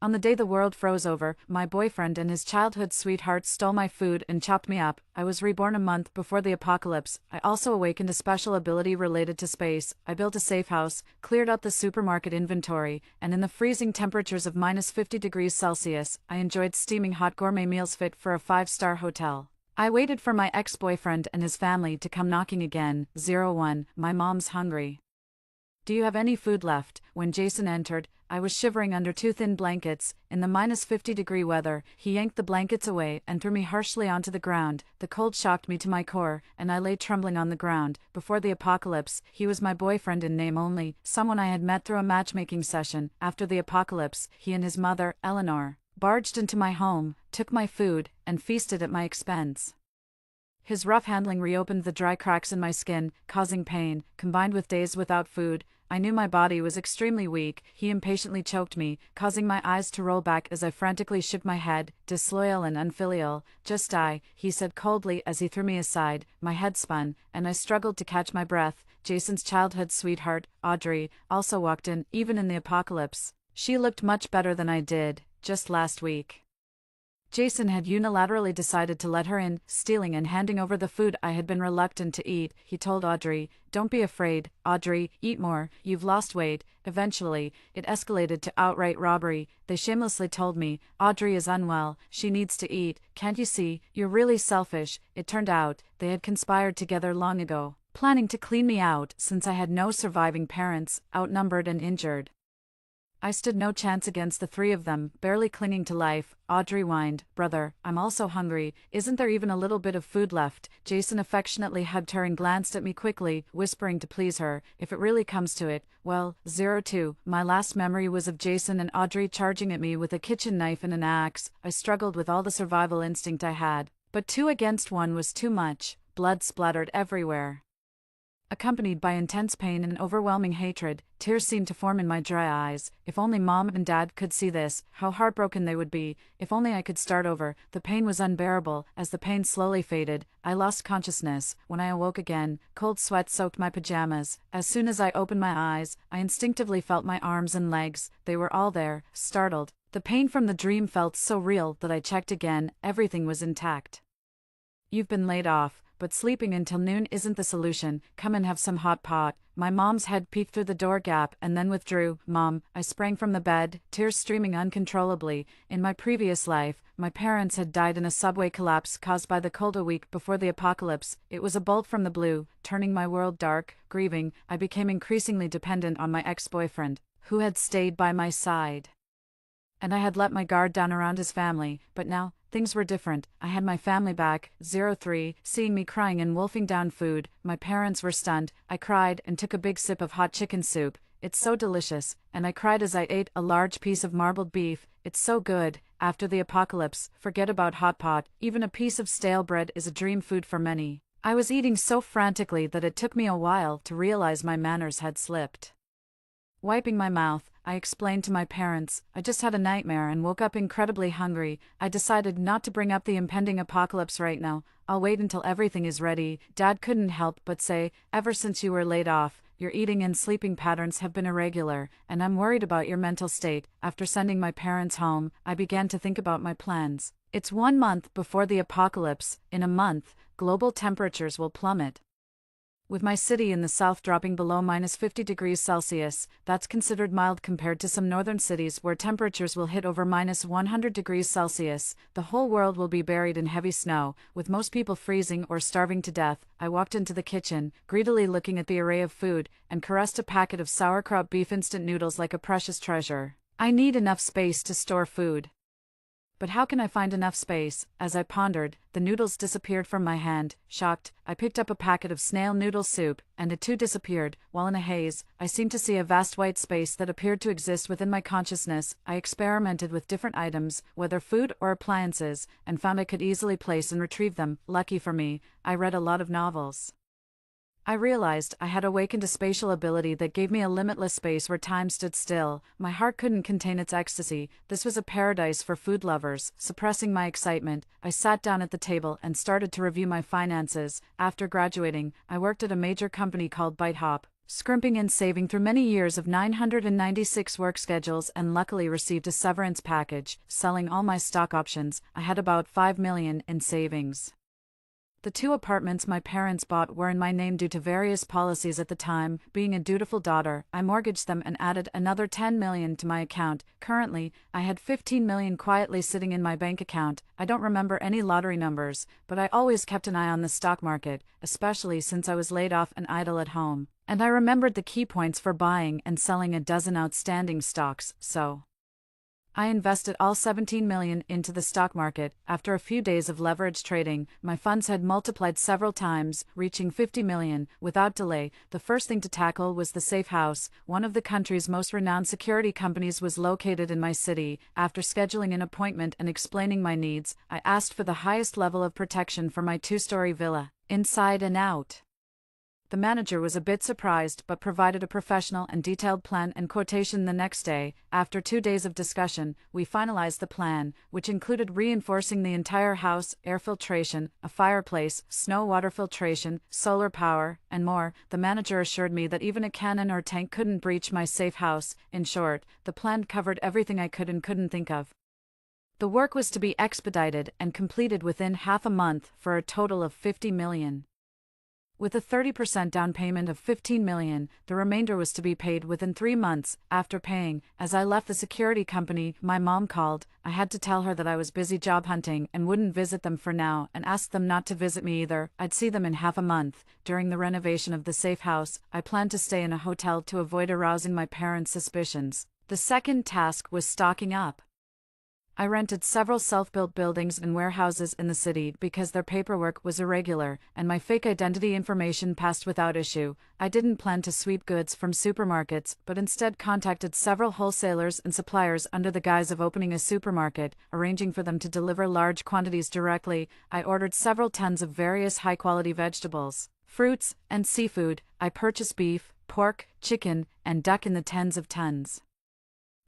On the day the world froze over, my boyfriend and his childhood sweetheart stole my food and chopped me up. I was reborn a month before the apocalypse. I also awakened a special ability related to space. I built a safe house, cleared out the supermarket inventory, and in the freezing temperatures of -50 degrees Celsius, I enjoyed steaming hot gourmet meals fit for a 5-star hotel. I waited for my ex-boyfriend and his family to come knocking again. 01, my mom's hungry. Do you have any food left? When Jason entered, I was shivering under 2 thin blankets. In the -50-degree weather, he yanked the blankets away and threw me harshly onto the ground. The cold shocked me to my core, and I lay trembling on the ground. Before the apocalypse, he was my boyfriend in name only, someone I had met through a matchmaking session. After the apocalypse, he and his mother, Eleanor, barged into my home, took my food, and feasted at my expense. His rough handling reopened the dry cracks in my skin, causing pain. Combined with days without food, I knew my body was extremely weak. He impatiently choked me, causing my eyes to roll back as I frantically shook my head. Disloyal and unfilial. Just die, he said coldly as he threw me aside. My head spun, and I struggled to catch my breath. Jason's childhood sweetheart, Audrey, also walked in, even in the apocalypse. She looked much better than I did, just last week. Jason had unilaterally decided to let her in, stealing and handing over the food I had been reluctant to eat. He told Audrey, "Don't be afraid, Audrey, eat more, you've lost weight." Eventually, it escalated to outright robbery. They shamelessly told me, "Audrey is unwell, she needs to eat, can't you see, you're really selfish." It turned out, they had conspired together long ago, planning to clean me out since I had no surviving parents, outnumbered and injured. I stood no chance against the 3 of them, barely clinging to life. Audrey whined, "Brother, I'm also hungry, isn't there even a little bit of food left?" Jason affectionately hugged her and glanced at me quickly, whispering to please her, "If it really comes to it, well." 02, my last memory was of Jason and Audrey charging at me with a kitchen knife and an axe. I struggled with all the survival instinct I had, but 2 against 1 was too much. Blood splattered everywhere, accompanied by intense pain and overwhelming hatred. Tears seemed to form in my dry eyes. If only Mom and Dad could see this, how heartbroken they would be. If only I could start over. The pain was unbearable. As the pain slowly faded, I lost consciousness. When I awoke again, cold sweat soaked my pajamas. As soon as I opened my eyes, I instinctively felt my arms and legs. They were all there, startled. The pain from the dream felt so real that I checked again. Everything was intact. "You've been laid off, but sleeping until noon isn't the solution. Come and have some hot pot." My mom's head peeked through the door gap and then withdrew. "Mom," I sprang from the bed, tears streaming uncontrollably. In my previous life, my parents had died in a subway collapse caused by the cold a week before the apocalypse. It was a bolt from the blue, turning my world dark. Grieving, I became increasingly dependent on my ex-boyfriend, who had stayed by my side. And I had let my guard down around his family, but now, things were different. I had my family back. 03, seeing me crying and wolfing down food, my parents were stunned. I cried and took a big sip of hot chicken soup. "It's so delicious," and I cried as I ate a large piece of marbled beef. "It's so good." After the apocalypse, forget about hot pot. Even a piece of stale bread is a dream food for many. I was eating so frantically that it took me a while to realize my manners had slipped. Wiping my mouth, I explained to my parents, "I just had a nightmare and woke up incredibly hungry. I decided not to bring up the impending apocalypse right now. I'll wait until everything is ready." Dad couldn't help but say, "Ever since you were laid off, your eating and sleeping patterns have been irregular, and I'm worried about your mental state." After sending my parents home, I began to think about my plans. It's 1 month before the apocalypse. In a month, global temperatures will plummet, with my city in the south dropping below -50 degrees Celsius. That's considered mild compared to some northern cities where temperatures will hit over -100 degrees Celsius. The whole world will be buried in heavy snow, with most people freezing or starving to death. I walked into the kitchen, greedily looking at the array of food, and caressed a packet of sauerkraut beef instant noodles like a precious treasure. I need enough space to store food. But how can I find enough space? As I pondered, the noodles disappeared from my hand. Shocked, I picked up a packet of snail noodle soup, and it too disappeared. While in a haze, I seemed to see a vast white space that appeared to exist within my consciousness. I experimented with different items, whether food or appliances, and found I could easily place and retrieve them. Lucky for me, I read a lot of novels. I realized I had awakened a spatial ability that gave me a limitless space where time stood still. My heart couldn't contain its ecstasy. This was a paradise for food lovers. Suppressing my excitement, I sat down at the table and started to review my finances. After graduating, I worked at a major company called BiteHop, scrimping and saving through many years of 996 work schedules, and luckily received a severance package. Selling all my stock options, I had about $5 million in savings. The 2 apartments my parents bought were in my name due to various policies at the time. Being a dutiful daughter, I mortgaged them and added another $10 million to my account. Currently, I had $15 million quietly sitting in my bank account. I don't remember any lottery numbers, but I always kept an eye on the stock market, especially since I was laid off and idle at home. And I remembered the key points for buying and selling a dozen outstanding stocks, so I invested all $17 million into the stock market. After a few days of leverage trading, my funds had multiplied several times, reaching $50 million. Without delay, the first thing to tackle was the safe house. One of the country's most renowned security companies was located in my city. After scheduling an appointment and explaining my needs, I asked for the highest level of protection for my 2-story villa, inside and out. The manager was a bit surprised but provided a professional and detailed plan and quotation the next day. After 2 days of discussion, we finalized the plan, which included reinforcing the entire house, air filtration, a fireplace, snow water filtration, solar power, and more. The manager assured me that even a cannon or tank couldn't breach my safe house. In short, the plan covered everything I could and couldn't think of. The work was to be expedited and completed within half a month for a total of $50 million. With a 30% down payment of $15 million, the remainder was to be paid within 3 months. After paying, as I left the security company, my mom called. I had to tell her that I was busy job hunting and wouldn't visit them for now, and asked them not to visit me either. I'd see them in half a month. During the renovation of the safe house, I planned to stay in a hotel to avoid arousing my parents' suspicions. The second task was stocking up. I rented several self-built buildings and warehouses in the city because their paperwork was irregular, and my fake identity information passed without issue. I didn't plan to sweep goods from supermarkets, but instead contacted several wholesalers and suppliers under the guise of opening a supermarket, arranging for them to deliver large quantities directly. I ordered several tons of various high-quality vegetables, fruits, and seafood. I purchased beef, pork, chicken, and duck in the tens of tons.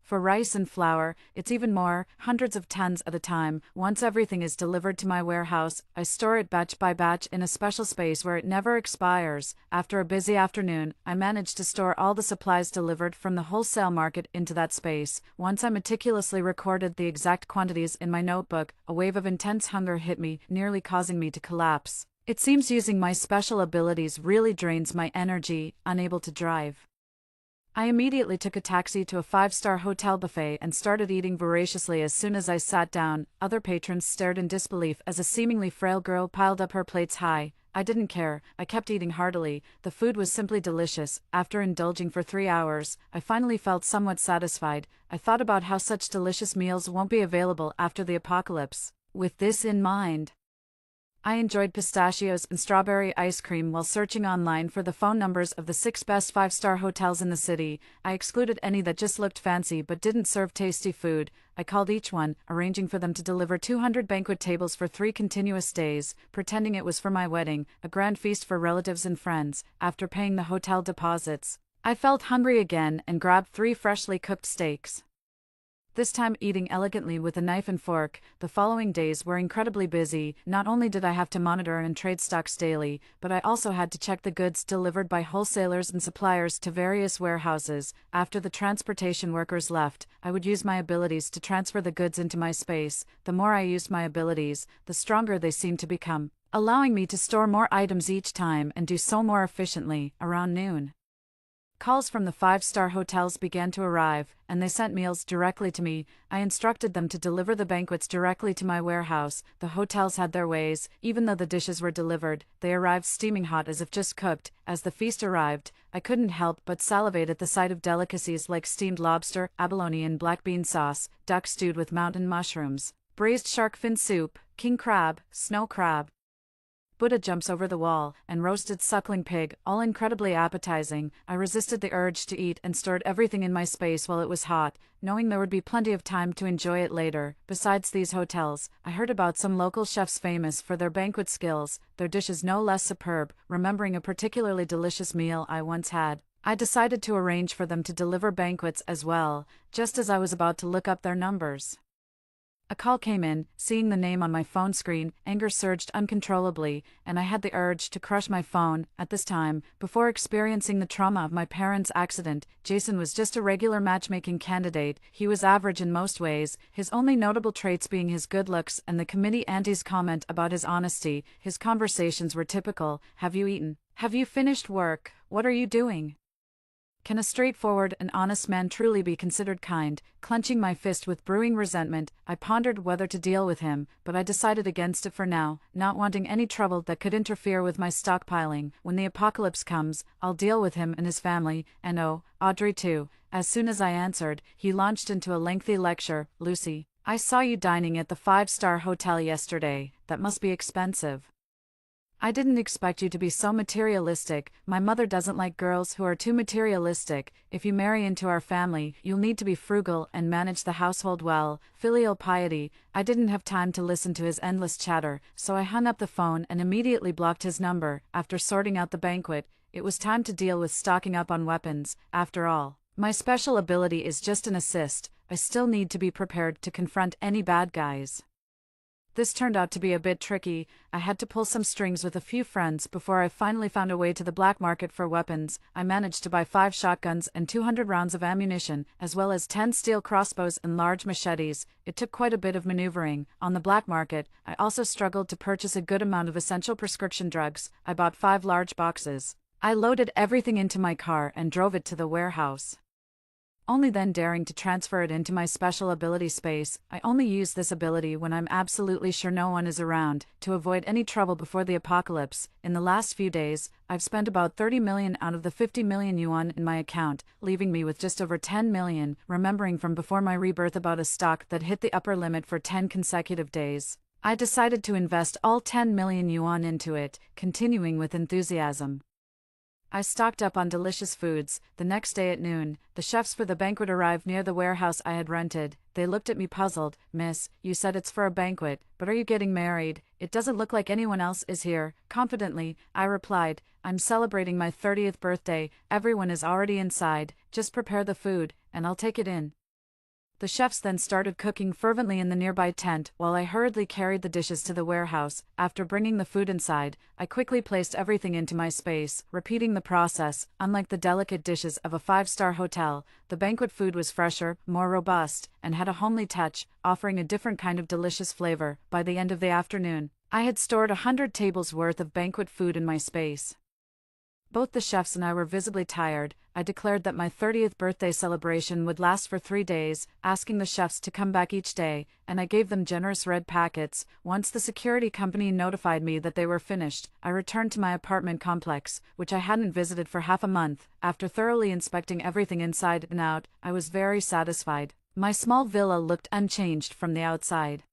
For rice and flour, it's even more, hundreds of tons at a time. Once everything is delivered to my warehouse, I store it batch by batch in a special space where it never expires. After a busy afternoon, I managed to store all the supplies delivered from the wholesale market into that space. Once I meticulously recorded the exact quantities in my notebook, a wave of intense hunger hit me, nearly causing me to collapse. It seems using my special abilities really drains my energy. Unable to drive, I immediately took a taxi to a 5-star hotel buffet and started eating voraciously. As soon as I sat down, other patrons stared in disbelief as a seemingly frail girl piled up her plates high. I didn't care. I kept eating heartily. The food was simply delicious. After indulging for 3 hours, I finally felt somewhat satisfied. I thought about how such delicious meals won't be available after the apocalypse. With this in mind, I enjoyed pistachios and strawberry ice cream while searching online for the phone numbers of the 6 best 5-star hotels in the city. I excluded any that just looked fancy but didn't serve tasty food. I called each one, arranging for them to deliver 200 banquet tables for 3 continuous days, pretending it was for my wedding, a grand feast for relatives and friends. After paying the hotel deposits, I felt hungry again and grabbed 3 freshly cooked steaks. This time eating elegantly with a knife and fork. The following days were incredibly busy. Not only did I have to monitor and trade stocks daily, but I also had to check the goods delivered by wholesalers and suppliers to various warehouses. After the transportation workers left, I would use my abilities to transfer the goods into my space. The more I used my abilities, the stronger they seemed to become, allowing me to store more items each time and do so more efficiently. Around noon, calls from the 5-star hotels began to arrive, and they sent meals directly to me. I instructed them to deliver the banquets directly to my warehouse. The hotels had their ways. Even though the dishes were delivered, they arrived steaming hot as if just cooked. As the feast arrived, I couldn't help but salivate at the sight of delicacies like steamed lobster, abalone in black bean sauce, duck stewed with mountain mushrooms, braised shark fin soup, king crab, snow crab, Buddha jumps over the wall, and roasted suckling pig, all incredibly appetizing. I resisted the urge to eat and stored everything in my space while it was hot, knowing there would be plenty of time to enjoy it later. Besides these hotels, I heard about some local chefs famous for their banquet skills, their dishes no less superb. Remembering a particularly delicious meal I once had, I decided to arrange for them to deliver banquets as well, just as I was about to look up their numbers. A call came in. Seeing the name on my phone screen, anger surged uncontrollably, and I had the urge to crush my phone. At this time, before experiencing the trauma of my parents' accident, Jason was just a regular matchmaking candidate. He was average in most ways, his only notable traits being his good looks and the committee auntie's comment about his honesty. His conversations were typical. Have you eaten? Have you finished work? What are you doing? Can a straightforward and honest man truly be considered kind? Clenching my fist with brewing resentment, I pondered whether to deal with him, but I decided against it for now, not wanting any trouble that could interfere with my stockpiling. When the apocalypse comes, I'll deal with him and his family, and oh, Audrey too. As soon as I answered, he launched into a lengthy lecture. Lucy, I saw you dining at the 5-star hotel yesterday. That must be expensive. I didn't expect you to be so materialistic. My mother doesn't like girls who are too materialistic. If you marry into our family, you'll need to be frugal and manage the household well. Filial piety. I didn't have time to listen to his endless chatter, so I hung up the phone and immediately blocked his number. After sorting out the banquet, it was time to deal with stocking up on weapons. After all, my special ability is just an assist. I still need to be prepared to confront any bad guys. This turned out to be a bit tricky. I had to pull some strings with a few friends before I finally found a way to the black market for weapons. I managed to buy 5 shotguns and 200 rounds of ammunition, as well as 10 steel crossbows and large machetes. It took quite a bit of maneuvering. On the black market, I also struggled to purchase a good amount of essential prescription drugs. I bought 5 large boxes. I loaded everything into my car and drove it to the warehouse. Only then daring to transfer it into my special ability space. I only use this ability when I'm absolutely sure no one is around, to avoid any trouble before the apocalypse. In the last few days, I've spent about 30 million out of the 50 million yuan in my account, leaving me with just over 10 million, remembering from before my rebirth about a stock that hit the upper limit for 10 consecutive days. I decided to invest all 10 million yuan into it, continuing with enthusiasm. I stocked up on delicious foods. The next day at noon, the chefs for the banquet arrived near the warehouse I had rented. They looked at me puzzled. Miss, you said it's for a banquet, but are you getting married? It doesn't look like anyone else is here. Confidently, I replied, I'm celebrating my 30th birthday. Everyone is already inside. Just prepare the food, and I'll take it in. The chefs then started cooking fervently in the nearby tent, while I hurriedly carried the dishes to the warehouse. After bringing the food inside, I quickly placed everything into my space, repeating the process. Unlike the delicate dishes of a 5-star hotel, the banquet food was fresher, more robust, and had a homely touch, offering a different kind of delicious flavor. By the end of the afternoon, I had stored 100 tables worth of banquet food in my space. Both the chefs and I were visibly tired. I declared that my 30th birthday celebration would last for 3 days, asking the chefs to come back each day, and I gave them generous red packets. Once the security company notified me that they were finished, I returned to my apartment complex, which I hadn't visited for half a month. After thoroughly inspecting everything inside and out, I was very satisfied. My small villa looked unchanged from the outside,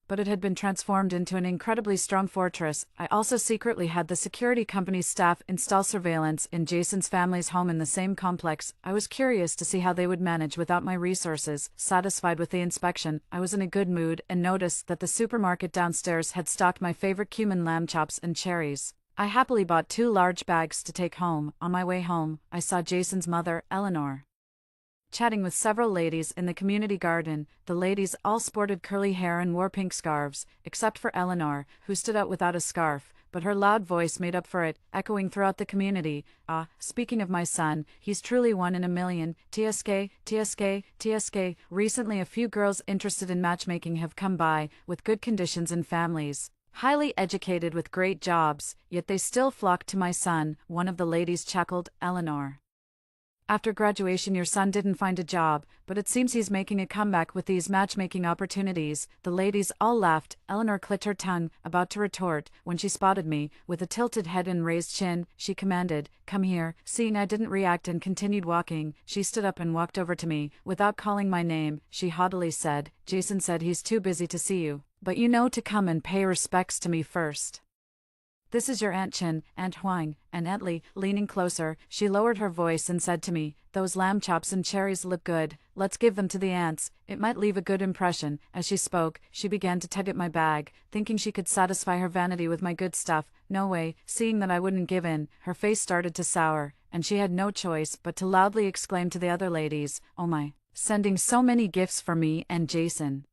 but it had been transformed into an incredibly strong fortress. I also secretly had the security company's staff install surveillance in Jason's family's home in the same complex. I was curious to see how they would manage without my resources. Satisfied with the inspection, I was in a good mood and noticed that the supermarket downstairs had stocked my favorite cumin lamb chops and cherries. I happily bought 2 large bags to take home. On my way home, I saw Jason's mother, Eleanor, chatting with several ladies in the community garden. The ladies all sported curly hair and wore pink scarves, except for Eleanor, who stood out without a scarf, but her loud voice made up for it, echoing throughout the community. Ah, speaking of my son, he's truly one in a million. TSK, TSK, TSK. Recently a few girls interested in matchmaking have come by, with good conditions and families, highly educated with great jobs, yet they still flock to my son, one of the ladies chuckled. Eleanor, after graduation your son didn't find a job, but it seems he's making a comeback with these matchmaking opportunities. The ladies all laughed. Eleanor clicked her tongue, about to retort, when she spotted me. With a tilted head and raised chin, she commanded, "Come here." Seeing I didn't react and continued walking, she stood up and walked over to me. Without calling my name, she haughtily said, "Jason said he's too busy to see you, but you know to come and pay respects to me first. This is your Aunt Chin, Aunt Huang." And Aunt Li, leaning closer, she lowered her voice and said to me, "Those lamb chops and cherries look good. Let's give them to the aunts. It might leave a good impression." As she spoke, she began to tug at my bag, thinking she could satisfy her vanity with my good stuff. No way. Seeing that I wouldn't give in, her face started to sour, and she had no choice but to loudly exclaim to the other ladies, "Oh my, sending so many gifts for me and Jason."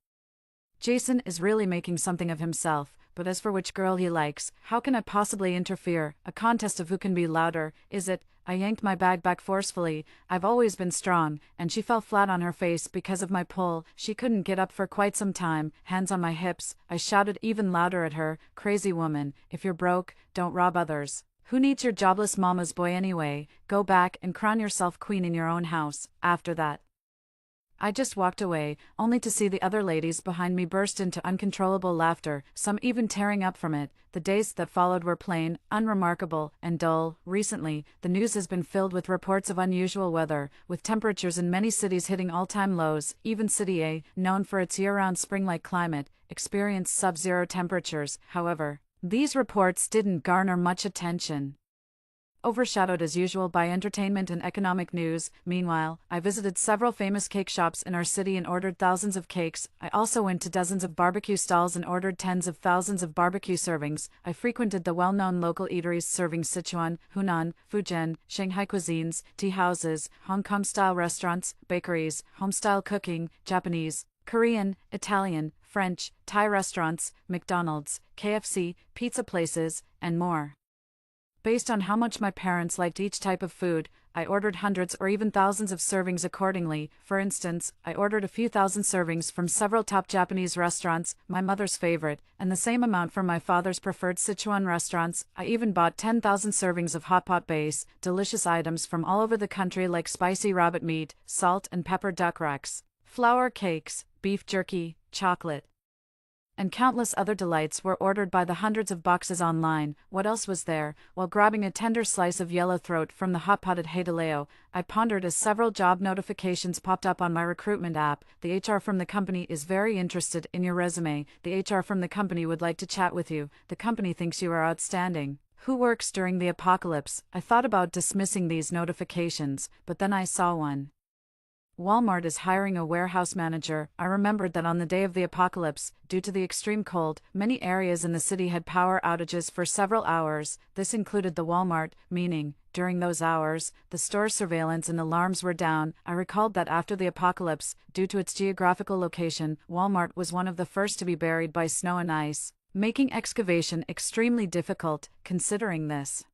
Jason is really making something of himself, but as for which girl he likes, how can I possibly interfere? A contest of who can be louder, is it? I yanked my bag back forcefully. I've always been strong, and she fell flat on her face because of my pull. She couldn't get up for quite some time, hands on my hips. I shouted even louder at her, crazy woman, if you're broke, don't rob others. Who needs your jobless mama's boy anyway? Go back and crown yourself queen in your own house. After that, I just walked away, only to see the other ladies behind me burst into uncontrollable laughter, some even tearing up from it. The days that followed were plain, unremarkable, and dull. Recently, the news has been filled with reports of unusual weather, with temperatures in many cities hitting all-time lows. Even City A, known for its year-round spring-like climate, experienced sub-zero temperatures. However, these reports didn't garner much attention. Overshadowed as usual by entertainment and economic news. Meanwhile, I visited several famous cake shops in our city and ordered thousands of cakes. I also went to dozens of barbecue stalls and ordered tens of thousands of barbecue servings. I frequented the well-known local eateries serving Sichuan, Hunan, Fujian, Shanghai cuisines, tea houses, Hong Kong-style restaurants, bakeries, home-style cooking, Japanese, Korean, Italian, French, Thai restaurants, McDonald's, KFC, pizza places, and more. Based on how much my parents liked each type of food, I ordered hundreds or even thousands of servings accordingly. For instance, I ordered a few thousand servings from several top Japanese restaurants, my mother's favorite, and the same amount from my father's preferred Sichuan restaurants. I even bought 10,000 servings of hot pot base, delicious items from all over the country like spicy rabbit meat, salt and pepper duck racks, flour cakes, beef jerky, chocolate, and countless other delights were ordered by the hundreds of boxes online. What else was there? While grabbing a tender slice of yellowthroat from the hot-potted heideleo, I pondered as several job notifications popped up on my recruitment app. The HR from the company is very interested in your resume. The HR from the company would like to chat with you. The company thinks you are outstanding. Who works during the apocalypse? I thought about dismissing these notifications, but then I saw one. Walmart is hiring a warehouse manager. I remembered that on the day of the apocalypse, due to the extreme cold, many areas in the city had power outages for several hours. This included the Walmart, meaning, during those hours, the store's surveillance and alarms were down. I recalled that after the apocalypse, due to its geographical location, Walmart was one of the first to be buried by snow and ice, making excavation extremely difficult. Considering this,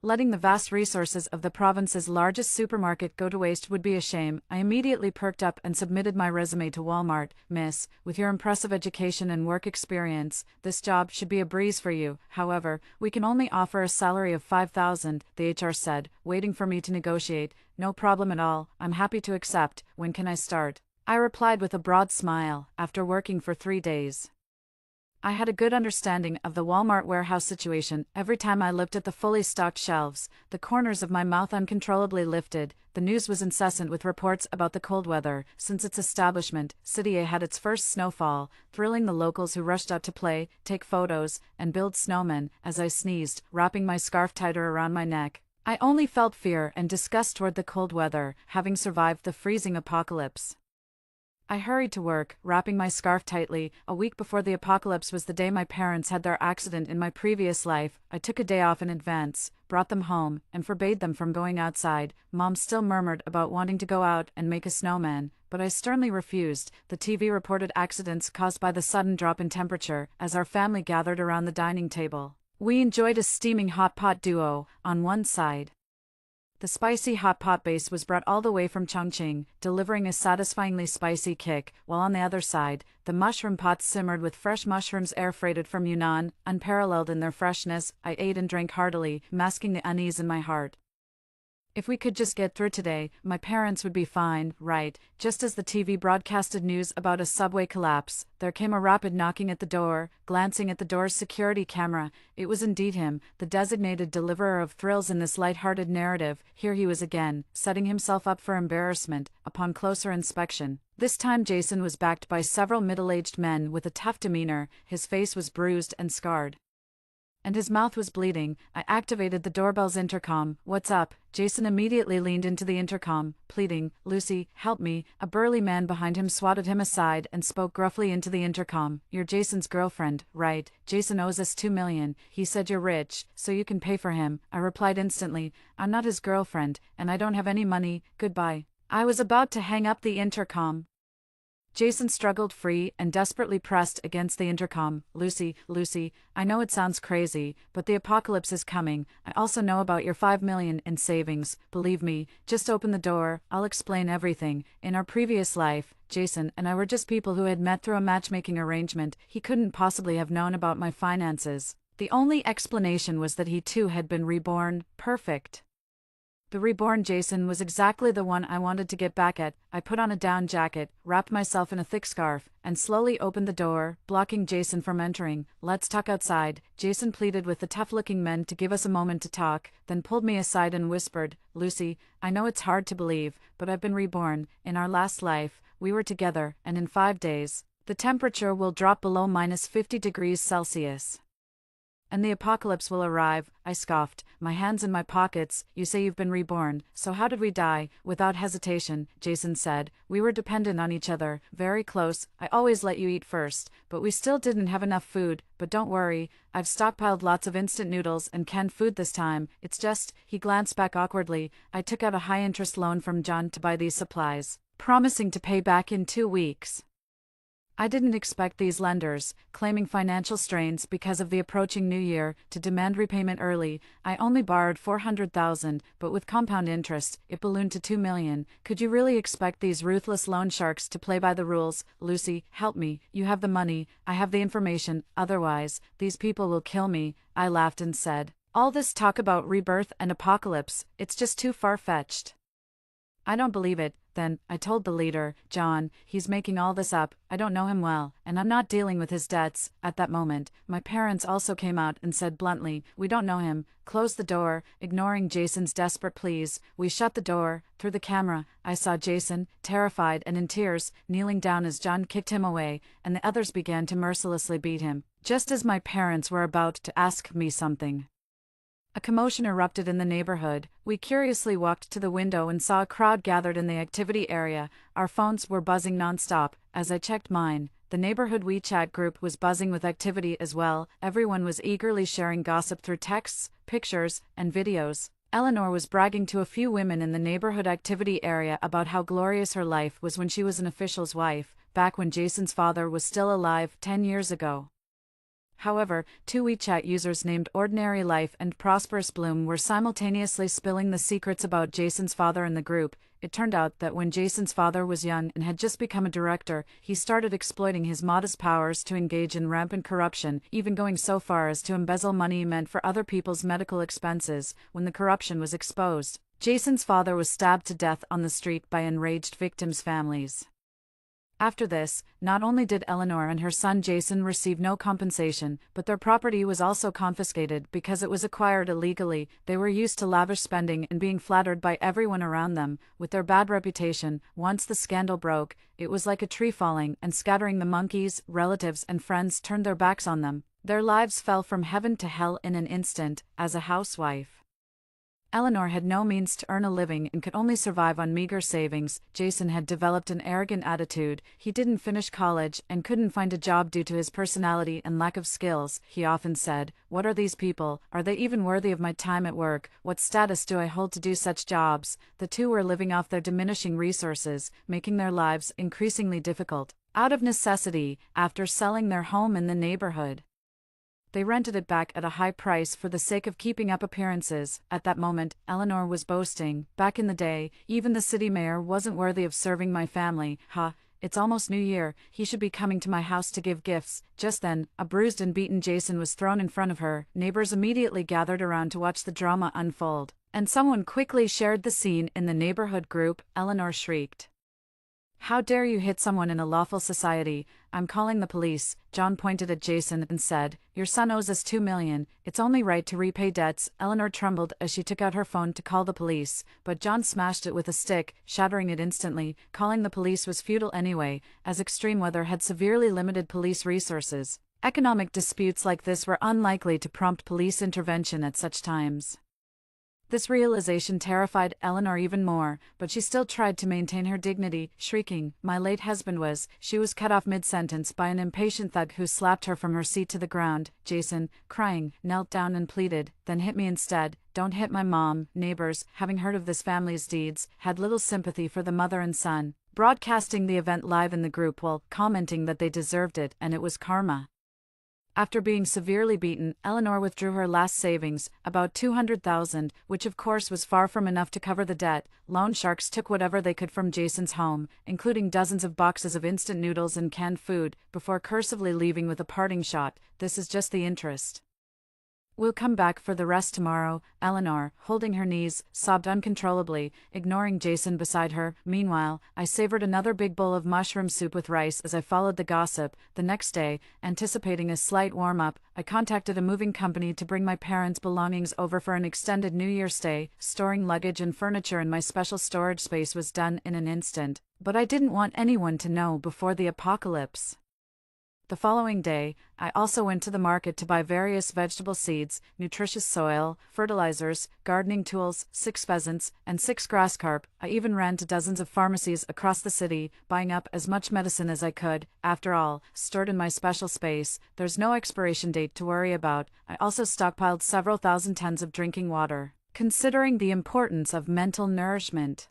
letting the vast resources of the province's largest supermarket go to waste would be a shame. I immediately perked up and submitted my resume to Walmart. Miss, with your impressive education and work experience, this job should be a breeze for you. However, we can only offer a salary of $5,000, the HR said, waiting for me to negotiate. No problem at all, I'm happy to accept. When can I start? I replied with a broad smile. After working for 3 days, I had a good understanding of the Walmart warehouse situation. Every time I looked at the fully stocked shelves, the corners of my mouth uncontrollably lifted. The news was incessant with reports about the cold weather. Since its establishment, City A had its first snowfall, thrilling the locals who rushed out to play, take photos, and build snowmen. As I sneezed, wrapping my scarf tighter around my neck, I only felt fear and disgust toward the cold weather, having survived the freezing apocalypse. I hurried to work, wrapping my scarf tightly. A week before the apocalypse was the day my parents had their accident in my previous life. I took a day off in advance, brought them home, and forbade them from going outside. Mom still murmured about wanting to go out and make a snowman, but I sternly refused. The TV reported accidents caused by the sudden drop in temperature. As our family gathered around the dining table, we enjoyed a steaming hot pot duo. On one side, the spicy hot pot base was brought all the way from Chongqing, delivering a satisfyingly spicy kick, while on the other side, the mushroom pots simmered with fresh mushrooms air-freighted from Yunnan, unparalleled in their freshness. I ate and drank heartily, masking the unease in my heart. If we could just get through today, my parents would be fine, right? Just as the TV broadcasted news about a subway collapse, there came a rapid knocking at the door. Glancing at the door's security camera, it was indeed him, the designated deliverer of thrills in this light-hearted narrative. Here he was again, setting himself up for embarrassment. Upon closer inspection, this time Jason was backed by several middle-aged men with a tough demeanor. His face was bruised and scarred, and his mouth was bleeding. I activated the doorbell's intercom. "What's up?" Jason immediately leaned into the intercom, pleading, "Lucy, help me." A burly man behind him swatted him aside and spoke gruffly into the intercom. "You're Jason's girlfriend, right? Jason owes us $2 million. He said you're rich, so you can pay for him." I replied instantly, "I'm not his girlfriend, and I don't have any money. Goodbye." I was about to hang up the intercom, Jason struggled free and desperately pressed against the intercom. Lucy, Lucy, I know it sounds crazy, but the apocalypse is coming. I also know about your $5 million in savings. Believe me, just open the door, I'll explain everything. In our previous life, Jason and I were just people who had met through a matchmaking arrangement. He couldn't possibly have known about my finances. The only explanation was that he too had been reborn. Perfect. The reborn Jason was exactly the one I wanted to get back at. I put on a down jacket, wrapped myself in a thick scarf, and slowly opened the door, blocking Jason from entering. Let's talk outside, Jason pleaded with the tough-looking men to give us a moment to talk, then pulled me aside and whispered, Lucy, I know it's hard to believe, but I've been reborn. In our last life, we were together, and in 5 days, the temperature will drop below -50°C. And the apocalypse will arrive, I scoffed, my hands in my pockets. You say you've been reborn, so how did we die? Without hesitation, Jason said, we were dependent on each other, very close. I always let you eat first, but we still didn't have enough food. But don't worry, I've stockpiled lots of instant noodles and canned food this time. It's just, he glanced back awkwardly, I took out a high-interest loan from John to buy these supplies, promising to pay back in 2 weeks. I didn't expect these lenders, claiming financial strains because of the approaching new year, to demand repayment early. I only borrowed $400,000, but with compound interest, it ballooned to $2 million. Could you really expect these ruthless loan sharks to play by the rules? Lucy, help me. You have the money, I have the information, otherwise, these people will kill me. I laughed and said, all this talk about rebirth and apocalypse, it's just too far-fetched. I don't believe it. Then, I told the leader, John, he's making all this up. I don't know him well, and I'm not dealing with his debts. At that moment, my parents also came out and said bluntly, we don't know him. Close the door. Ignoring Jason's desperate pleas, we shut the door. Through the camera, I saw Jason, terrified and in tears, kneeling down as John kicked him away, and the others began to mercilessly beat him, just as my parents were about to ask me something. A commotion erupted in the neighborhood. We curiously walked to the window and saw a crowd gathered in the activity area. Our phones were buzzing nonstop. As I checked mine, the neighborhood WeChat group was buzzing with activity as well. Everyone was eagerly sharing gossip through texts, pictures, and videos. Eleanor was bragging to a few women in the neighborhood activity area about how glorious her life was when she was an official's wife, back when Jason's father was still alive 10 years ago. However, 2 WeChat users named Ordinary Life and Prosperous Bloom were simultaneously spilling the secrets about Jason's father in the group. It turned out that when Jason's father was young and had just become a director, he started exploiting his modest powers to engage in rampant corruption, even going so far as to embezzle money meant for other people's medical expenses. When the corruption was exposed, Jason's father was stabbed to death on the street by enraged victims' families. After this, not only did Eleanor and her son Jason receive no compensation, but their property was also confiscated because it was acquired illegally. They were used to lavish spending and being flattered by everyone around them. With their bad reputation, once the scandal broke, it was like a tree falling and scattering. The monkeys, relatives and friends turned their backs on them. Their lives fell from heaven to hell in an instant. As a housewife, Eleanor had no means to earn a living and could only survive on meager savings. Jason had developed an arrogant attitude. He didn't finish college and couldn't find a job due to his personality and lack of skills. He often said, what are these people? Are they even worthy of my time at work? What status do I hold to do such jobs? The two were living off their diminishing resources, making their lives increasingly difficult. Out of necessity, after selling their home in the neighborhood, they rented it back at a high price for the sake of keeping up appearances. At that moment, Eleanor was boasting, back in the day, even the city mayor wasn't worthy of serving my family. It's almost New Year, he should be coming to my house to give gifts. Just then, a bruised and beaten Jason was thrown in front of her. Neighbors immediately gathered around to watch the drama unfold, and someone quickly shared the scene in the neighborhood group. Eleanor shrieked, how dare you hit someone in a lawful society? I'm calling the police. John pointed at Jason and said, your son owes us $2 million. It's only right to repay debts. Eleanor trembled as she took out her phone to call the police, but John smashed it with a stick, shattering it instantly. Calling the police was futile anyway, as extreme weather had severely limited police resources. Economic disputes like this were unlikely to prompt police intervention at such times. This realization terrified Eleanor even more, but she still tried to maintain her dignity, shrieking, my late husband was. She was cut off mid-sentence by an impatient thug who slapped her from her seat to the ground. Jason, crying, knelt down and pleaded, then hit me instead. Don't hit my mom. Neighbors, having heard of this family's deeds, had little sympathy for the mother and son. broadcasting the event live in the group while commenting that they deserved it and it was karma. After being severely beaten, Eleanor withdrew her last savings, about $200,000, which of course was far from enough to cover the debt. Loan sharks took whatever they could from Jason's home, including dozens of boxes of instant noodles and canned food, before cursively leaving with a parting shot, "This is just the interest. We'll come back for the rest tomorrow." Eleanor, holding her knees, sobbed uncontrollably, ignoring Jason beside her. Meanwhile, I savored another big bowl of mushroom soup with rice as I followed the gossip. The next day, anticipating a slight warm-up, I contacted a moving company to bring my parents' belongings over for an extended New Year stay. Storing luggage and furniture in my special storage space was done in an instant, but I didn't want anyone to know before the apocalypse. The following day, I also went to the market to buy various vegetable seeds, nutritious soil, fertilizers, gardening tools, 6 pheasants, and 6 grass carp. I even ran to dozens of pharmacies across the city, buying up as much medicine as I could. After all, stored in my special space, there's no expiration date to worry about. I also stockpiled several thousand tons of drinking water, considering the importance of mental nourishment.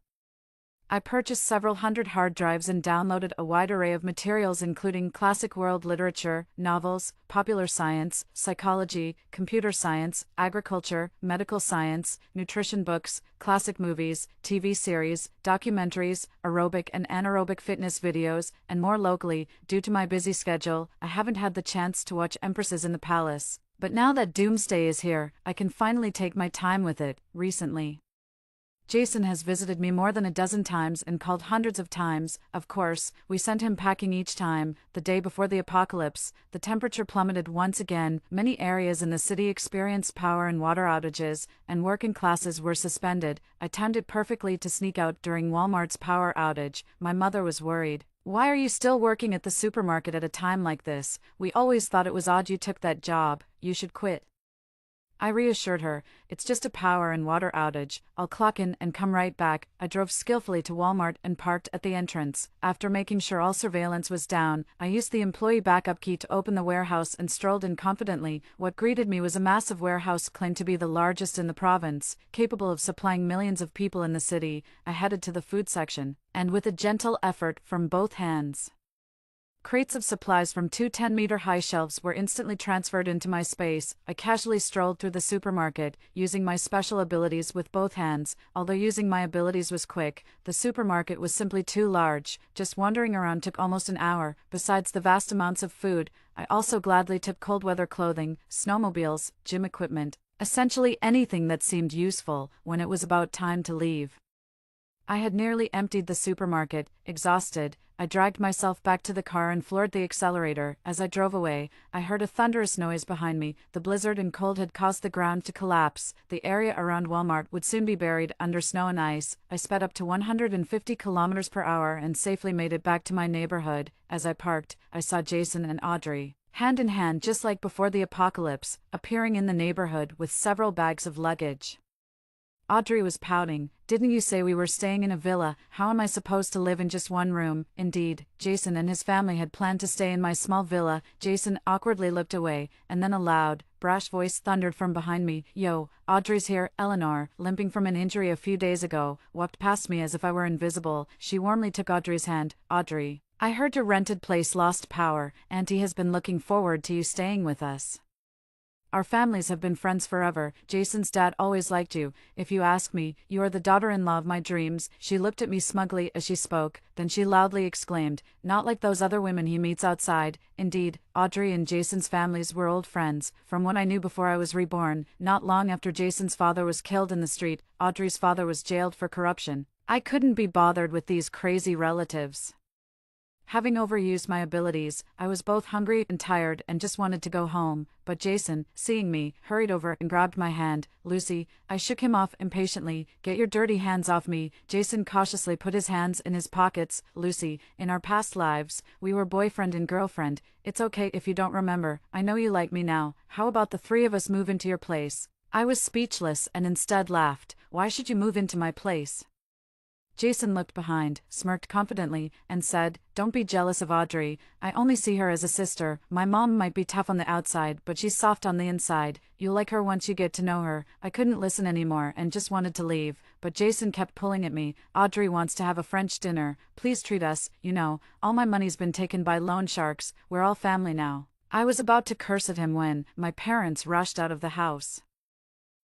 I purchased several hundred hard drives and downloaded a wide array of materials including classic world literature, novels, popular science, psychology, computer science, agriculture, medical science, nutrition books, classic movies, TV series, documentaries, aerobic and anaerobic fitness videos, and more. Locally, due to my busy schedule, I haven't had the chance to watch Empresses in the Palace. But now that Doomsday is here, I can finally take my time with it. Recently, Jason has visited me more than a dozen times and called hundreds of times. Of course, we sent him packing each time. The day before the apocalypse, the temperature plummeted once again. Many areas in the city experienced power and water outages, and working classes were suspended. I timed it perfectly to sneak out during Walmart's power outage. My mother was worried. "Why are you still working at the supermarket at a time like this? We always thought it was odd you took that job. You should quit." I reassured her, "It's just a power and water outage. I'll clock in and come right back." I drove skillfully to Walmart and parked at the entrance. After making sure all surveillance was down, I used the employee backup key to open the warehouse and strolled in confidently. What greeted me was a massive warehouse claimed to be the largest in the province, capable of supplying millions of people in the city. I headed to the food section, and with a gentle effort from both hands, crates of supplies from 2 10-meter-high shelves were instantly transferred into my space. I casually strolled through the supermarket, using my special abilities with both hands. Although using my abilities was quick, the supermarket was simply too large. Just wandering around took almost an hour. Besides the vast amounts of food, I also gladly took cold-weather clothing, snowmobiles, gym equipment, essentially anything that seemed useful. When it was about time to leave, I had nearly emptied the supermarket. Exhausted, I dragged myself back to the car and floored the accelerator. As I drove away, I heard a thunderous noise behind me. The blizzard and cold had caused the ground to collapse. The area around Walmart would soon be buried under snow and ice. I sped up to 150 kilometers per hour and safely made it back to my neighborhood. As I parked, I saw Jason and Audrey, hand in hand just like before the apocalypse, appearing in the neighborhood with several bags of luggage. Audrey was pouting. "Didn't you say we were staying in a villa? How am I supposed to live in just one room?" Indeed, Jason and his family had planned to stay in my small villa. Jason awkwardly looked away, and then a loud, brash voice thundered from behind me. "Yo, Audrey's here." Eleanor, limping from an injury a few days ago, walked past me as if I were invisible. She warmly took Audrey's hand. "Audrey, I heard your rented place lost power. Auntie has been looking forward to you staying with us. Our families have been friends forever. Jason's dad always liked you. If you ask me, you are the daughter-in-law of my dreams." She looked at me smugly as she spoke, then she loudly exclaimed, "Not like those other women he meets outside." Indeed, Audrey and Jason's families were old friends, from what I knew before I was reborn. Not long after Jason's father was killed in the street, Audrey's father was jailed for corruption. I couldn't be bothered with these crazy relatives. Having overused my abilities, I was both hungry and tired and just wanted to go home, but Jason, seeing me, hurried over and grabbed my hand. "Lucy," I shook him off impatiently. "Get your dirty hands off me." Jason cautiously put his hands in his pockets. "Lucy, in our past lives, we were boyfriend and girlfriend. It's okay if you don't remember. I know you like me now. How about the 3 of us move into your place?" I was speechless and instead laughed. "Why should you move into my place?" Jason looked behind, smirked confidently, and said, "Don't be jealous of Audrey. I only see her as a sister. My mom might be tough on the outside, but she's soft on the inside. You'll like her once you get to know her." I couldn't listen anymore and just wanted to leave, but Jason kept pulling at me. "Audrey wants to have a French dinner. Please treat us. You know, all my money's been taken by loan sharks. We're all family now." I was about to curse at him when my parents rushed out of the house.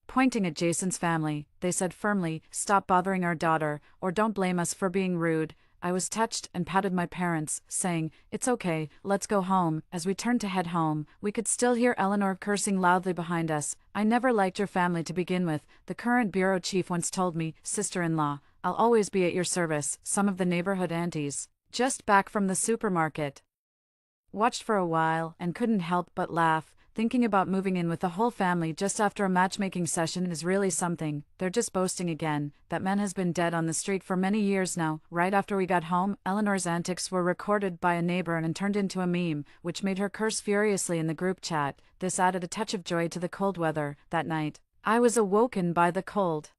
Pointing at Jason's family, they said firmly, "Stop bothering our daughter, or don't blame us for being rude." I was touched and patted my parents, saying, "It's okay, let's go home." As we turned to head home, we could still hear Eleanor cursing loudly behind us. "I never liked your family to begin with," the current bureau chief once told me. "Sister-in-law, I'll always be at your service." Some of the neighborhood aunties, just back from the supermarket, watched for a while and couldn't help but laugh. Thinking about moving in with the whole family just after a matchmaking session is really something. They're just boasting again. That man has been dead on the street for many years now. Right after we got home, Eleanor's antics were recorded by a neighbor and turned into a meme, which made her curse furiously in the group chat. This added a touch of joy to the cold weather. That night, I was awoken by the cold.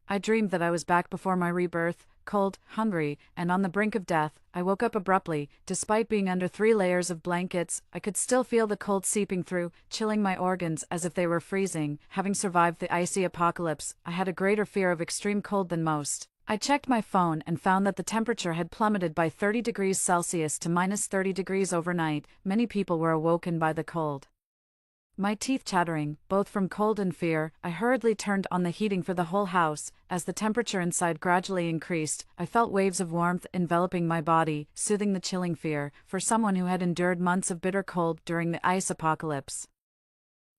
I dreamed that I was back before my rebirth, cold, hungry, and on the brink of death. I woke up abruptly. Despite being under 3 layers of blankets, I could still feel the cold seeping through, chilling my organs as if they were freezing. Having survived the icy apocalypse, I had a greater fear of extreme cold than most. I checked my phone and found that the temperature had plummeted by 30 degrees Celsius to minus 30 degrees overnight. Many people were awoken by the cold. My teeth chattering, both from cold and fear, I hurriedly turned on the heating for the whole house. As the temperature inside gradually increased, I felt waves of warmth enveloping my body, soothing the chilling fear. For someone who had endured months of bitter cold during the ice apocalypse,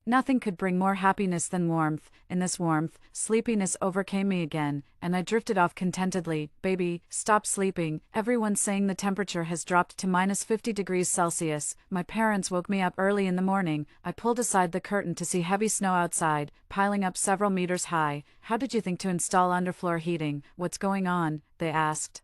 nothing could bring more happiness than warmth. In this warmth, sleepiness overcame me again, and I drifted off contentedly. "Baby, stop sleeping." Everyone's saying the temperature has dropped to minus 50 degrees Celsius. My parents woke me up early in the morning. I pulled aside the curtain to see heavy snow outside, piling up several meters high. "How did you think to install underfloor heating? What's going on?" they asked.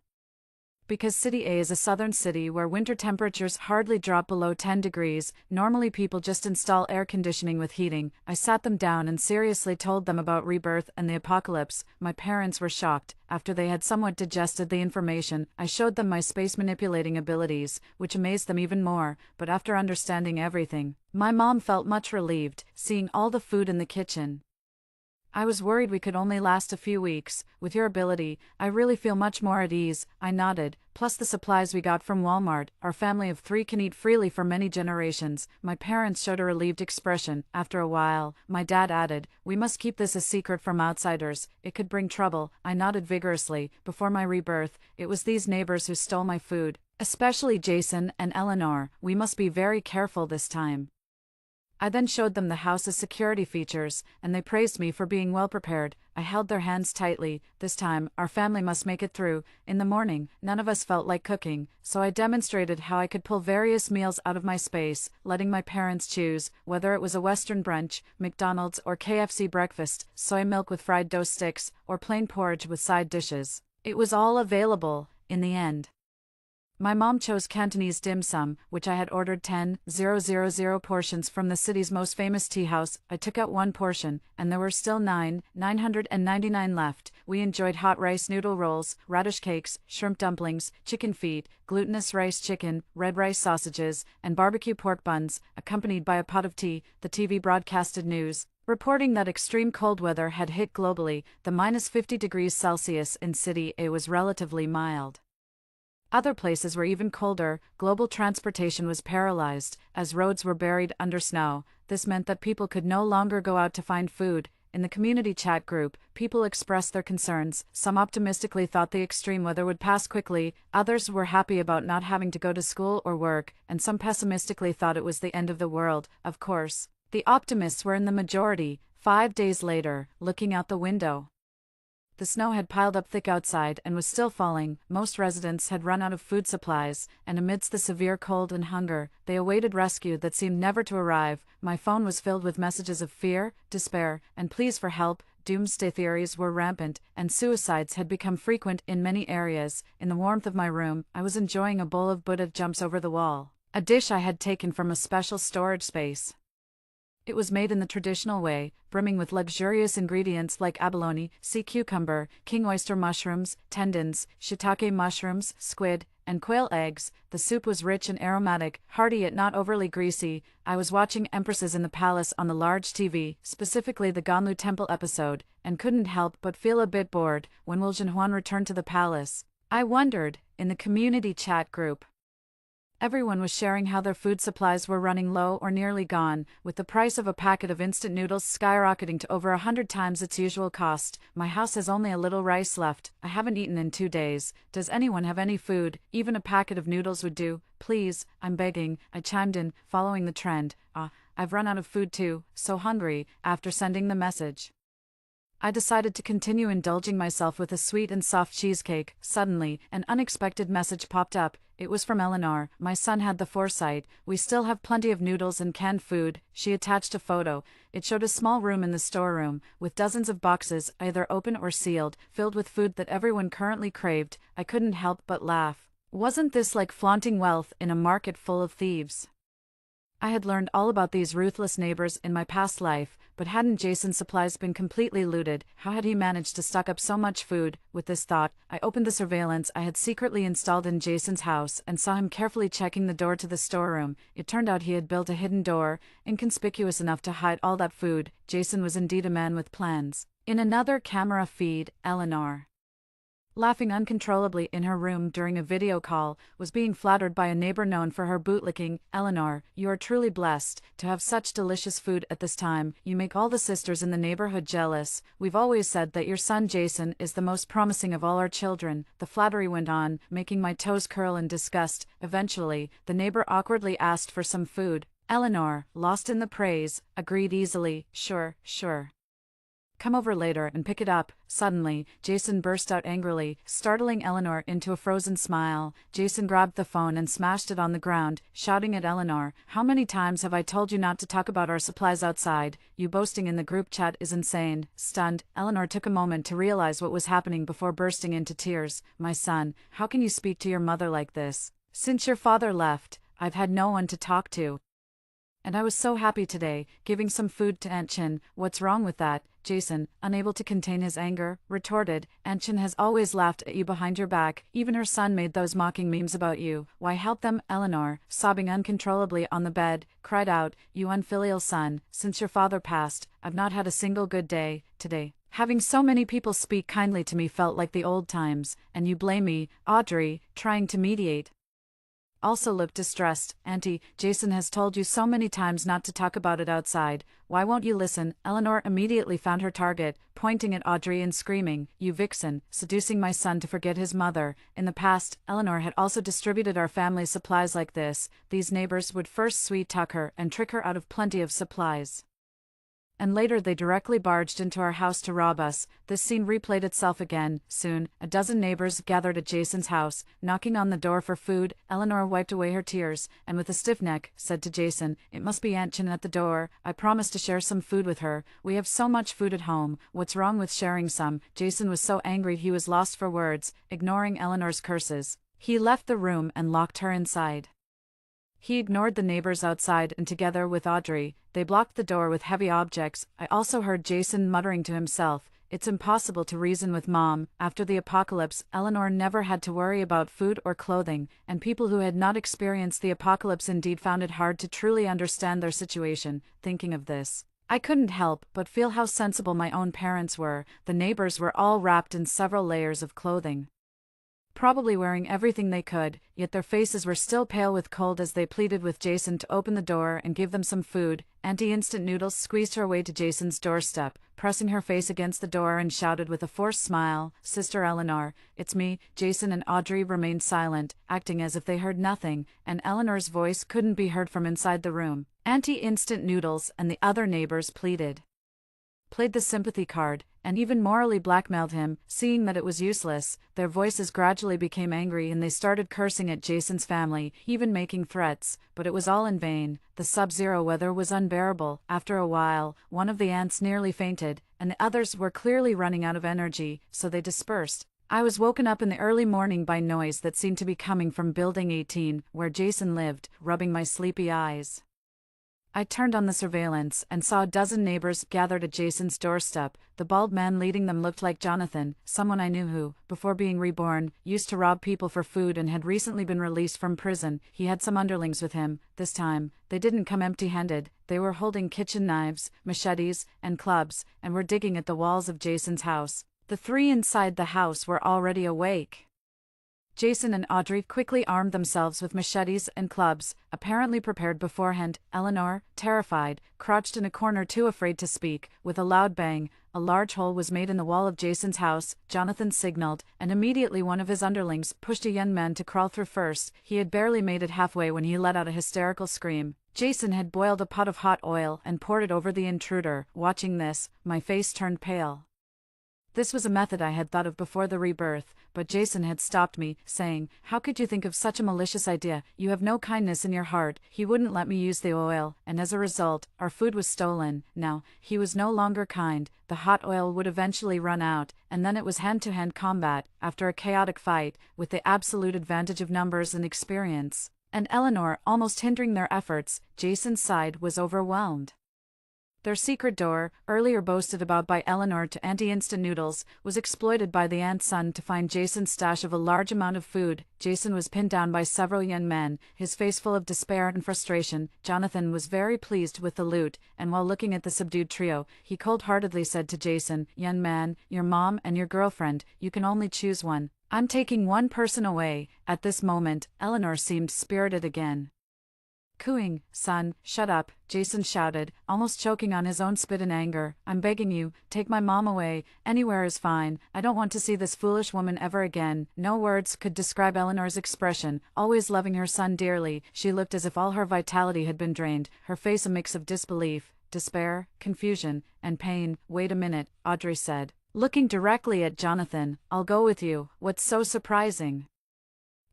Because City A is a southern city where winter temperatures hardly drop below 10 degrees, normally people just install air conditioning with heating. I sat them down and seriously told them about rebirth and the apocalypse. My parents were shocked. After they had somewhat digested the information, I showed them my space manipulating abilities, which amazed them even more. But after understanding everything, my mom felt much relieved, seeing all the food in the kitchen. "I was worried we could only last a few weeks. With your ability, I really feel much more at ease." I nodded. "Plus the supplies we got from Walmart. Our family of 3 can eat freely for many generations." My parents showed a relieved expression. After a while, my dad added, "We must keep this a secret from outsiders. It could bring trouble." I nodded vigorously. Before my rebirth, it was these neighbors who stole my food, especially Jason and Eleanor. "We must be very careful this time." I then showed them the house's security features, and they praised me for being well prepared. I held their hands tightly. "This time, our family must make it through." In the morning, none of us felt like cooking, so I demonstrated how I could pull various meals out of my space, letting my parents choose, whether it was a Western brunch, McDonald's or KFC breakfast, soy milk with fried dough sticks, or plain porridge with side dishes. It was all available, in the end. My mom chose Cantonese dim sum, which I had ordered 10,000 portions from the city's most famous tea house. I took out 1 portion, and there were still 999 left. We enjoyed hot rice noodle rolls, radish cakes, shrimp dumplings, chicken feet, glutinous rice chicken, red rice sausages, and barbecue pork buns, accompanied by a pot of tea. The TV broadcasted news, reporting that extreme cold weather had hit globally. The minus 50 degrees Celsius in City A was relatively mild. Other places were even colder. Global transportation was paralyzed, as roads were buried under snow. This meant that people could no longer go out to find food. In the community chat group, people expressed their concerns. Some optimistically thought the extreme weather would pass quickly, others were happy about not having to go to school or work, and some pessimistically thought it was the end of the world. Of course, the optimists were in the majority. 5 days later, looking out the window, the snow had piled up thick outside and was still falling. Most residents had run out of food supplies, and amidst the severe cold and hunger, they awaited rescue that seemed never to arrive. My phone was filled with messages of fear, despair, and pleas for help. Doomsday theories were rampant, and suicides had become frequent in many areas. In the warmth of my room, I was enjoying a bowl of Buddha jumps over the wall, a dish I had taken from a special storage space. It was made in the traditional way, brimming with luxurious ingredients like abalone, sea cucumber, king oyster mushrooms, tendons, shiitake mushrooms, squid, and quail eggs. The soup was rich and aromatic, hearty yet not overly greasy. I was watching Empresses in the Palace on the large TV, specifically the Ganlu Temple episode, and couldn't help but feel a bit bored. When will Jinhuan return to the palace? I wondered, in the community chat group. Everyone was sharing how their food supplies were running low or nearly gone, with the price of a packet of instant noodles skyrocketing to over 100 times its usual cost. My house has only a little rice left. I haven't eaten in 2 days. Does anyone have any food? Even a packet of noodles would do. Please, I'm begging, I chimed in, following the trend. I've run out of food too, so hungry. After sending the message, I decided to continue indulging myself with a sweet and soft cheesecake. Suddenly, an unexpected message popped up. It was from Eleanor. My son had the foresight. We still have plenty of noodles and canned food. She attached a photo. It showed a small room in the storeroom, with dozens of boxes, either open or sealed, filled with food that everyone currently craved. I couldn't help but laugh. Wasn't this like flaunting wealth in a market full of thieves? I had learned all about these ruthless neighbors in my past life, but hadn't Jason's supplies been completely looted? How had he managed to stock up so much food? With this thought, I opened the surveillance I had secretly installed in Jason's house and saw him carefully checking the door to the storeroom. It turned out he had built a hidden door, inconspicuous enough to hide all that food. Jason was indeed a man with plans. In another camera feed, Eleanor, laughing uncontrollably in her room during a video call, was being flattered by a neighbor known for her bootlicking. Eleanor, you are truly blessed to have such delicious food at this time. You make all the sisters in the neighborhood jealous. We've always said that your son Jason is the most promising of all our children. The flattery went on, making my toes curl in disgust. Eventually, the neighbor awkwardly asked for some food. Eleanor, lost in the praise, agreed easily. Sure. Come over later and pick it up. Suddenly, Jason burst out angrily, startling Eleanor into a frozen smile. Jason grabbed the phone and smashed it on the ground, shouting at Eleanor, "How many times have I told you not to talk about our supplies outside? You boasting in the group chat is insane." Stunned, Eleanor took a moment to realize what was happening before bursting into tears. "My son, how can you speak to your mother like this? Since your father left, I've had no one to talk to. And I was so happy today, giving some food to Aunt Chin. What's wrong with that?" Jason, unable to contain his anger, retorted, "Aunt Chin has always laughed at you behind your back. Even her son made those mocking memes about you. Why help them?" Eleanor, sobbing uncontrollably on the bed, cried out, "You unfilial son, since your father passed, I've not had a single good day today. Having so many people speak kindly to me felt like the old times, and you blame me." Audrey, trying to mediate, also looked distressed. "Auntie, Jason has told you so many times not to talk about it outside. Why won't you listen?" Eleanor immediately found her target, pointing at Audrey and screaming, "You vixen, seducing my son to forget his mother." In the past, Eleanor had also distributed our family's supplies like this. These neighbors would first sweet-talk her and trick her out of plenty of supplies, and later they directly barged into our house to rob us. This scene replayed itself again. Soon, a dozen neighbors gathered at Jason's house, knocking on the door for food. Eleanor wiped away her tears, and with a stiff neck, said to Jason, "It must be Aunt Chin at the door. I promised to share some food with her. We have so much food at home. What's wrong with sharing some?" Jason was so angry he was lost for words. Ignoring Eleanor's curses, he left the room and locked her inside. He ignored the neighbors outside and together with Audrey, they blocked the door with heavy objects. I also heard Jason muttering to himself, "It's impossible to reason with Mom." After the apocalypse, Eleanor never had to worry about food or clothing, and people who had not experienced the apocalypse indeed found it hard to truly understand their situation. Thinking of this, I couldn't help but feel how sensible my own parents were. The neighbors were all wrapped in several layers of clothing, probably wearing everything they could, yet their faces were still pale with cold as they pleaded with Jason to open the door and give them some food. Auntie Instant Noodles squeezed her way to Jason's doorstep, pressing her face against the door and shouted with a forced smile, "Sister Eleanor, it's me." Jason and Audrey remained silent, acting as if they heard nothing, and Eleanor's voice couldn't be heard from inside the room. Auntie Instant Noodles and the other neighbors played the sympathy card, and even morally blackmailed him. Seeing that it was useless, their voices gradually became angry and they started cursing at Jason's family, even making threats, but it was all in vain. The sub-zero weather was unbearable. After a while, one of the ants nearly fainted, and the others were clearly running out of energy, so they dispersed. I was woken up in the early morning by noise that seemed to be coming from Building 18, where Jason lived, rubbing my sleepy eyes. I turned on the surveillance and saw a dozen neighbors gathered at Jason's doorstep. The bald man leading them looked like Jonathan, someone I knew who, before being reborn, used to rob people for food and had recently been released from prison. He had some underlings with him. This time, they didn't come empty-handed. They were holding kitchen knives, machetes, and clubs, and were digging at the walls of Jason's house. The three inside the house were already awake. Jason and Audrey quickly armed themselves with machetes and clubs, apparently prepared beforehand. Eleanor, terrified, crouched in a corner too afraid to speak. With a loud bang, a large hole was made in the wall of Jason's house. Jonathan signaled, and immediately one of his underlings pushed a young man to crawl through first. He had barely made it halfway when he let out a hysterical scream. Jason had boiled a pot of hot oil and poured it over the intruder. Watching this, my face turned pale. This was a method I had thought of before the rebirth, but Jason had stopped me, saying, "How could you think of such a malicious idea? You have no kindness in your heart." He wouldn't let me use the oil, and as a result, our food was stolen. Now, he was no longer kind. The hot oil would eventually run out, and then it was hand-to-hand combat, after a chaotic fight, with the absolute advantage of numbers and experience. And Eleanor almost hindering their efforts. Jason's side was overwhelmed. Their secret door, earlier boasted about by Eleanor to anti-instant noodles, was exploited by the aunt's son to find Jason's stash of a large amount of food. Jason was pinned down by several young men, his face full of despair and frustration. Jonathan was very pleased with the loot, and while looking at the subdued trio, he cold-heartedly said to Jason, "Young man, your mom and your girlfriend, you can only choose one. I'm taking one person away." At this moment, Eleanor seemed spirited again. Cooing, "Son, shut up," Jason shouted, almost choking on his own spit in anger. "I'm begging you, take my mom away. Anywhere is fine. I don't want to see this foolish woman ever again." No words could describe Eleanor's expression. Always loving her son dearly, she looked as if all her vitality had been drained, her face a mix of disbelief, despair, confusion, and pain. "Wait a minute," Audrey said, looking directly at Jonathan. "I'll go with you. What's so surprising?"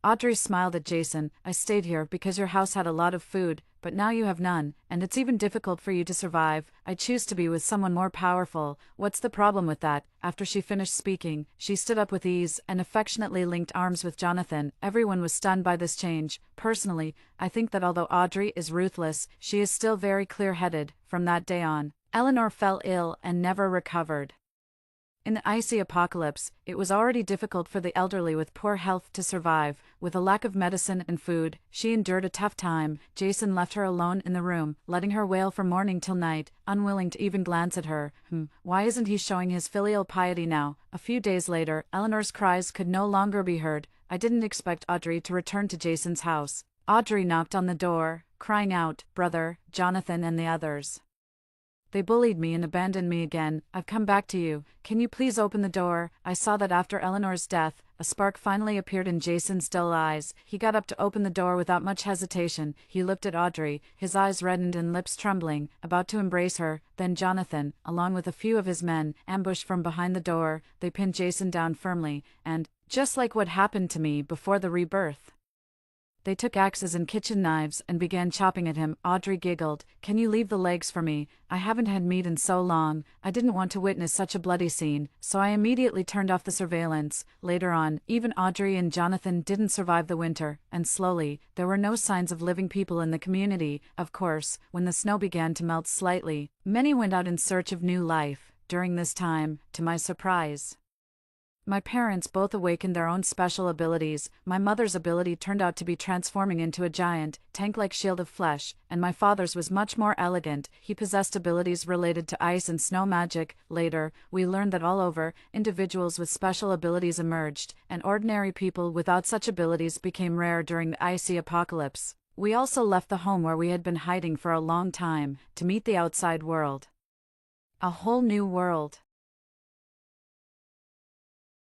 Audrey smiled at Jason. "I stayed here because your house had a lot of food, but now you have none, and it's even difficult for you to survive. I choose to be with someone more powerful. What's the problem with that?" After she finished speaking, she stood up with ease and affectionately linked arms with Jonathan. Everyone was stunned by this change. Personally, I think that although Audrey is ruthless, she is still very clear-headed. From that day on, Eleanor fell ill and never recovered. In the icy apocalypse, it was already difficult for the elderly with poor health to survive. With a lack of medicine and food, she endured a tough time. Jason left her alone in the room, letting her wail from morning till night, unwilling to even glance at her. Why isn't he showing his filial piety now? A few days later, Eleanor's cries could no longer be heard. I didn't expect Audrey to return to Jason's house. Audrey knocked on the door, crying out, "Brother, Jonathan and the others. They bullied me and abandoned me again. I've come back to you. Can you please open the door?" I saw that after Eleanor's death, a spark finally appeared in Jason's dull eyes. He got up to open the door without much hesitation. He looked at Audrey, his eyes reddened and lips trembling, about to embrace her. Then Jonathan, along with a few of his men, ambushed from behind the door. They pinned Jason down firmly, and, just like what happened to me before the rebirth, they took axes and kitchen knives and began chopping at him. Audrey giggled, "Can you leave the legs for me? I haven't had meat in so long." I didn't want to witness such a bloody scene, so I immediately turned off the surveillance. Later on, even Audrey and Jonathan didn't survive the winter, and slowly, there were no signs of living people in the community. Of course, when the snow began to melt slightly, many went out in search of new life. During this time, to my surprise, my parents both awakened their own special abilities. My mother's ability turned out to be transforming into a giant, tank-like shield of flesh, and my father's was much more elegant. He possessed abilities related to ice and snow magic. Later, we learned that all over, individuals with special abilities emerged, and ordinary people without such abilities became rare during the icy apocalypse. We also left the home where we had been hiding for a long time, to meet the outside world. A whole new world.